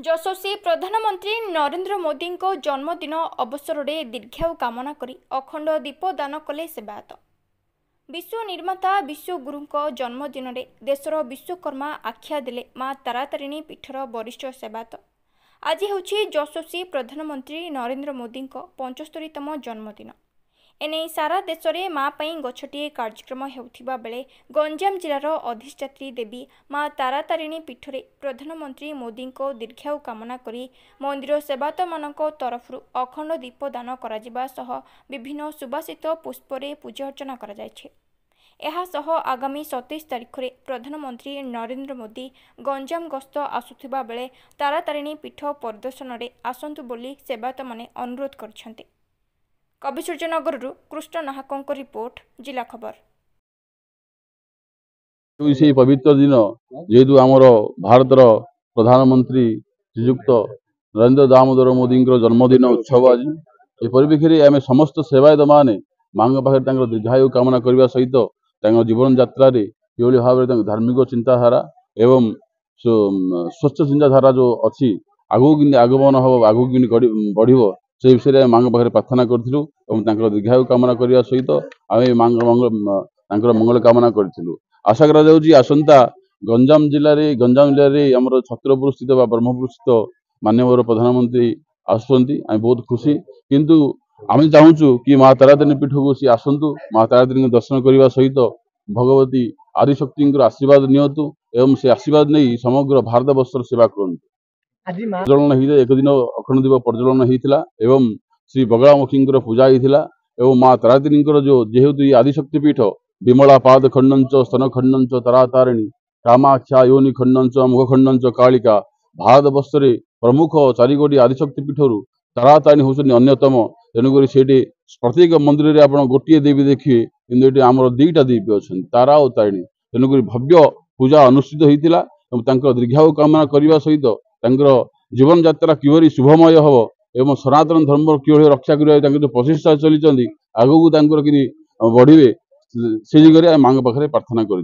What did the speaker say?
ଯଶସ୍ୱୀ ପ୍ରଧାନମନ୍ତ୍ରୀ ନରେନ୍ଦ୍ର ମୋଦିଙ୍କ ଜନ୍ମଦିନ ଅବସରରେ ଦୀର୍ଘାୟୁ କାମନା କରି ଅଖଣ୍ଡ ଦୀପ ଦାନ କଲେ ସେବାୟତ। ବିଶ୍ୱ ନିର୍ମାତା ବିଶ୍ୱଗୁରୁଙ୍କ ଜନ୍ମଦିନରେ ଦେଶର ବିଶ୍ୱକର୍ମା ଆଖ୍ୟା ଦେଲେ ମା ତାରାତାରିଣୀ ପୀଠର ବରିଷ୍ଠ ସେବାୟତ। ଆଜି ହେଉଛି ଯଶସ୍ୱୀ ପ୍ରଧାନମନ୍ତ୍ରୀ ନରେନ୍ଦ୍ର ମୋଦିଙ୍କ 75ତମ ଜନ୍ମଦିନ। ଏନେଇ ସାରା ଦେଶରେ ମା ପାଇଁ ଗଛଟିଏ କାର୍ଯ୍ୟକ୍ରମ ହେଉଥିବା ବେଲେ ଗଞ୍ଜାମ ଜିଲ୍ଲାର ଅଧିଷ୍ଠାତ୍ରୀ ଦେବୀ ମା ତାରାତାରିଣୀ ପୀଠରେ ପ୍ରଧାନମନ୍ତ୍ରୀ ମୋଦିଙ୍କ ଦୀର୍ଘାୟୁ କାମନା କରି ମନ୍ଦିର ସେବାୟତମାନଙ୍କ ତରଫରୁ ଅଖଣ୍ଡ ଦୀପ ଦାନ କରାଯିବା ସହ ବିଭିନ୍ନ ସୁବାସିତ ପୁଷ୍ପରେ ପୂଜା ଅର୍ଚ୍ଚନା କରାଯାଇଛି। ଏହାସହ ଆଗାମୀ 27 ତାରିଖରେ ପ୍ରଧାନମନ୍ତ୍ରୀ ନରେନ୍ଦ୍ର ମୋଦି ଗଞ୍ଜାମ ଗସ୍ତ ଆସୁଥିବା ବେଳେ ତାରାତାରିଣୀ ପୀଠ ପରିଦର୍ଶନରେ ଆସନ୍ତୁ ବୋଲି ସେବାୟତମାନେ ଅନୁରୋଧ କରିଛନ୍ତି। କବିସୂର୍ଯ୍ୟନଗରରୁ କୃଷ୍ଣ ନାହାକଙ୍କ ରିପୋର୍ଟ, ଜିଲ୍ଲା ଖବର। पवित्र दिन जेहेतु आमर भारतर प्रधानमंत्री श्रीयुक्त नरेंद्र दामोदर मोदी जन्मदिन उत्सव आज ये परिप्रेक्षी आम समस्त सेवायत मैंने माँ पाखे दीर्घायु कामना करने सहित जीवन यात्रा किभली भाव में धार्मिक चिंताधारा एवं स्वच्छ चिंताधारा जो अच्छी आगू आगमन हम आगू बढ़ से विषय में माँ पाखे प्रार्थना करूँ और दीर्घायु कामना करने सहित आम माँ मंगल कामना करूँ। आशा आसंता गंजाम जिले में आमर छत्रपुर स्थित ब्रह्मपुर स्थित माननीय प्रधानमंत्री आसुँच बहुत खुशी किंतु आम चाहूँ कि माँ तारातारिणी पीठ को सी आसतु माँ तारातारिणी दर्शन करने सहित भगवती आदिशक्ति आशीर्वाद नियंतु एवं से आशीर्वाद नहीं समग्र भारत वर्षर सेवा करूँ। प्रज्वलन एक दिन अखंड दीप प्रज्वलन होता एवं श्री बगलामुखी पूजा होता एवं माँ तारातारिणी जो जेहेतु आदिशक्ति पीठ विमला पाद खंडंच स्तन खंडंच तारातारिणी कामाख्या योनि खंडंच मुख खंडंच कालिका भारत वर्ष प्रमुख चारिगोटी आदिशक्ति पीठर तारातारिणी होती अन्यतम। तेणुक से प्रत्येक मंदिर में आप गोटे देवी देखिए कि आम दुईटा देवी अच्छा तारा और तारिणी। तेणुक भव्य पूजा अनुष्ठित होता दीर्घायु कामना करने सहित जीवन यात्रा किभली शुभमय हम एवं सनातन धर्म किभली रक्षा करने जो प्रचेषा चली आगू बढ़े से दिगरे माँ पाखे प्रार्थना करूँ।